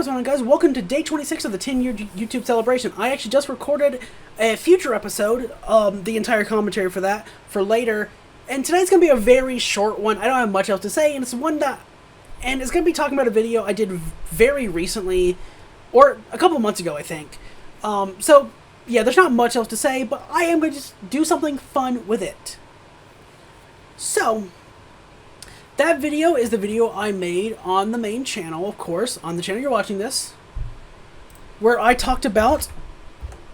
what's going on, guys? Welcome to day 26 of the 10-year YouTube celebration. I actually just recorded a future episode, the entire commentary for that, for later. And tonight's going to be a very short one. I don't have much else to say, and it's one that... And it's going to be talking about a video I did very recently, or a couple of months ago, I think. So, yeah, there's not much else to say, but I am going to just do something fun with it. So... that video is the video I made on the main channel, of course, on the channel you're watching this, where I talked about,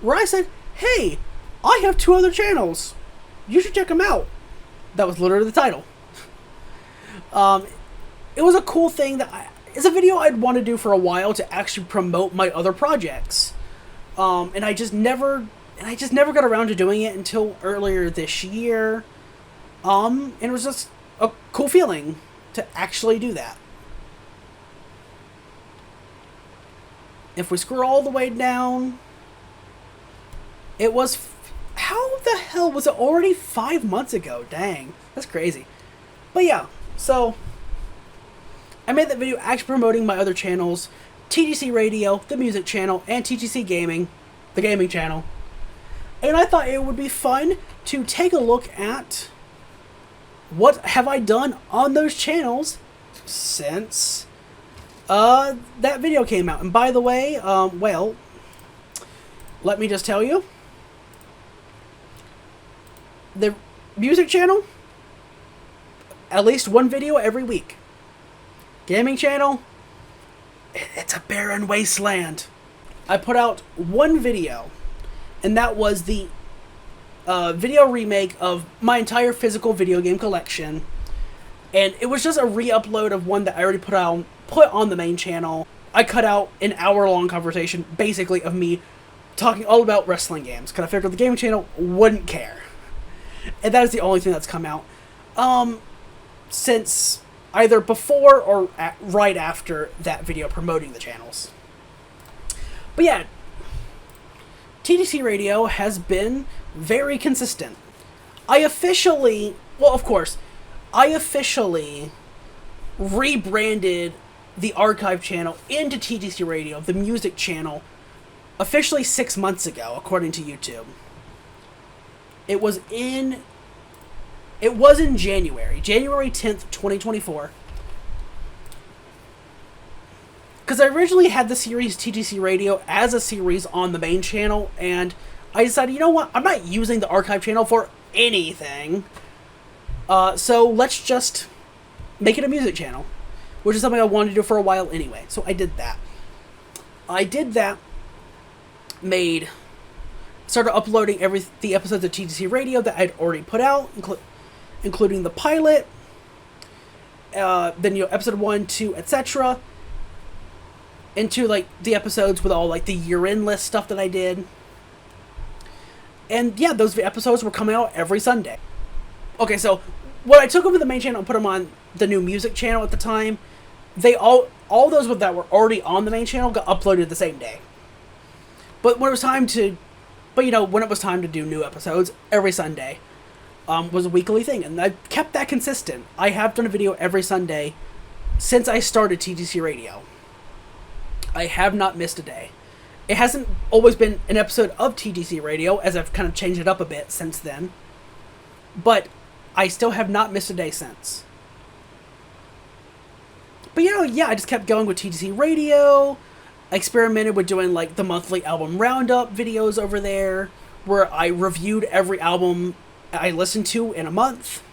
where I said, hey, I have 2 other channels. You should check them out. That was literally the title. It was a cool thing that it's a video I'd want to do for a while to actually promote my other projects. And I just never got around to doing it until earlier this year. And it was just a cool feeling to actually do that. If we scroll all the way down, it was... how the hell was it already 5 months ago? Dang, that's crazy. But yeah, so I made that video actually promoting my other channels, TGC Radio, the music channel, and TGC Gaming, the gaming channel. And I thought it would be fun to take a look at what have I done on those channels since that video came out. And by the way, well, let me just tell you, the music channel, at least 1 video every week. Gaming channel, it's a barren wasteland. I put out 1 video, and that was the video remake of my entire physical video game collection, and it was just a re-upload of one that I already put on the main channel. I cut out an hour-long conversation, basically, of me talking all about wrestling games, because I figured the gaming channel wouldn't care. And that is the only thing that's come out since either before or right after that video promoting the channels. But yeah, TGC Radio has been very consistent. I officially rebranded the archive channel into TGC Radio, the music channel, officially 6 months ago, according to YouTube. It was in January 10th, 2024. Because I originally had the series TGC Radio as a series on the main channel, and I decided, you know what, I'm not using the archive channel for anything, so let's just make it a music channel, which is something I wanted to do for a while anyway, so I did that. Started uploading the episodes of TGC Radio that I'd already put out, including the pilot, then, episode 1, 2, etc., into, the episodes with all, the year-end list stuff that I did. And, yeah, those episodes were coming out every Sunday. Okay, so, when I took over the main channel and put them on the new music channel at the time, all those that were already on the main channel got uploaded the same day. But when it was time to do new episodes every Sunday, was a weekly thing, and I kept that consistent. I have done a video every Sunday since I started TGC Radio. I have not missed a day. It hasn't always been an episode of TGC Radio, as I've kind of changed it up a bit since then, but I still have not missed a day since. But I just kept going with TGC Radio. I experimented with doing the monthly album roundup videos over there, where I reviewed every album I listened to in a month.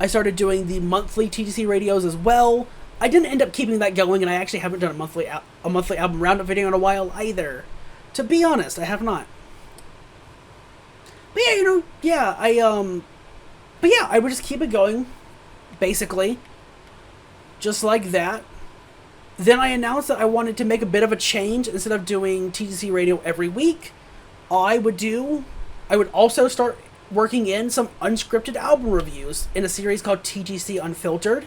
I started doing the monthly TGC radios as well. I didn't end up keeping that going, and I actually haven't done a monthly album roundup video in a while either. To be honest, I have not. But I would just keep it going, basically, just like that. Then I announced that I wanted to make a bit of a change. Instead of doing TGC Radio every week, I would also start working in some unscripted album reviews in a series called TGC Unfiltered.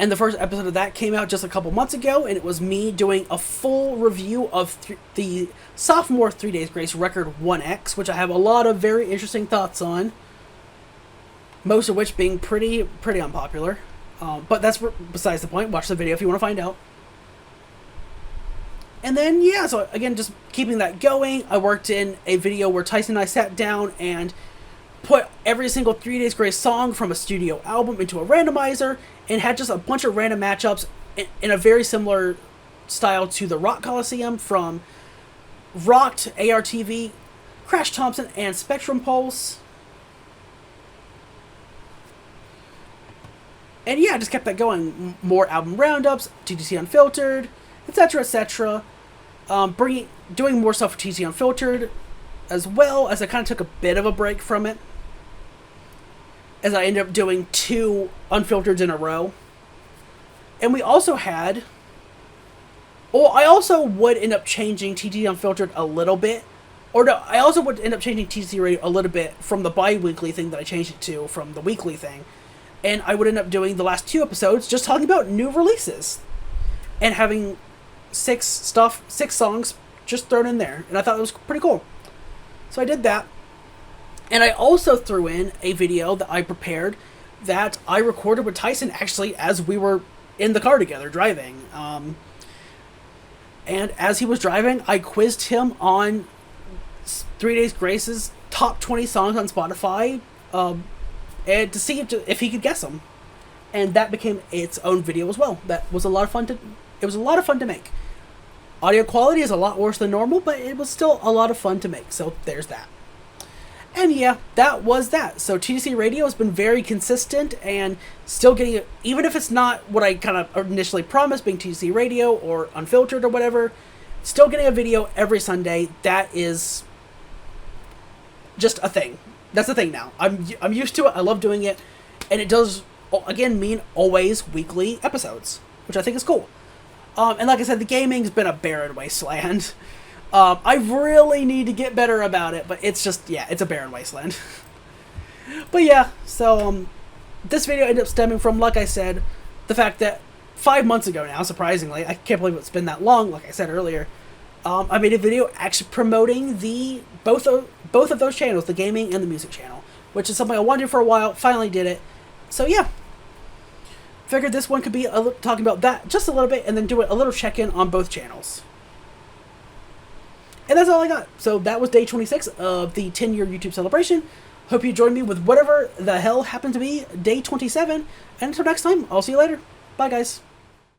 And the first episode of that came out just a couple months ago, and it was me doing a full review of the sophomore 3 Days Grace record 1X, which I have a lot of very interesting thoughts on. Most of which being pretty unpopular. But that's besides the point. Watch the video if you want to find out. And then, yeah, so again, just keeping that going, I worked in a video where Tyson and I sat down and put every single 3 Days Grace song from a studio album into a randomizer and had just a bunch of random matchups in a very similar style to the Rock Coliseum from Rocked, ARTV, Crash Thompson, and Spectrum Pulse. And yeah, I just kept that going. More album roundups, TGC Unfiltered, etc., etc. Doing more stuff for TGC Unfiltered, as well as I kind of took a bit of a break from it, as I ended up doing 2 Unfiltereds in a row. And we also had... Well, I also would end up changing TGC Unfiltered a little bit. Or no, I also would end up changing TGC Radio a little bit from the bi-weekly thing that I changed it to from the weekly thing. And I would end up doing the last 2 episodes just talking about new releases. And having 6 songs just thrown in there. And I thought it was pretty cool. So I did that. And I also threw in a video that I prepared that I recorded with Tyson actually as we were in the car together driving. And as he was driving, I quizzed him on 3 Days Grace's top 20 songs on Spotify, and to see if he could guess them. And that became its own video as well. That was a lot of fun to make. Audio quality is a lot worse than normal, but it was still a lot of fun to make. So there's that. And yeah, that was that. So TGC Radio has been very consistent and still getting it, even if it's not what I kind of initially promised, being TGC Radio or Unfiltered or whatever, still getting a video every Sunday. That is just a thing. That's a thing now. I'm used to it. I love doing it. And it does, again, mean always weekly episodes, which I think is cool. And like I said, the gaming's been a barren wasteland. I really need to get better about it, but it's just, yeah, it's a barren wasteland. But yeah, so this video ended up stemming from, like I said, the fact that 5 months ago now, surprisingly, I can't believe it's been that long, like I said earlier, I made a video actually promoting both of those channels, the gaming and the music channel, which is something I wanted for a while, finally did it. So yeah, figured this one could be talking about that just a little bit, and then do a little check-in on both channels. And that's all I got. So that was day 26 of the 10-year YouTube celebration. Hope you join me with whatever the hell happened to be day 27. And until next time, I'll see you later. Bye, guys.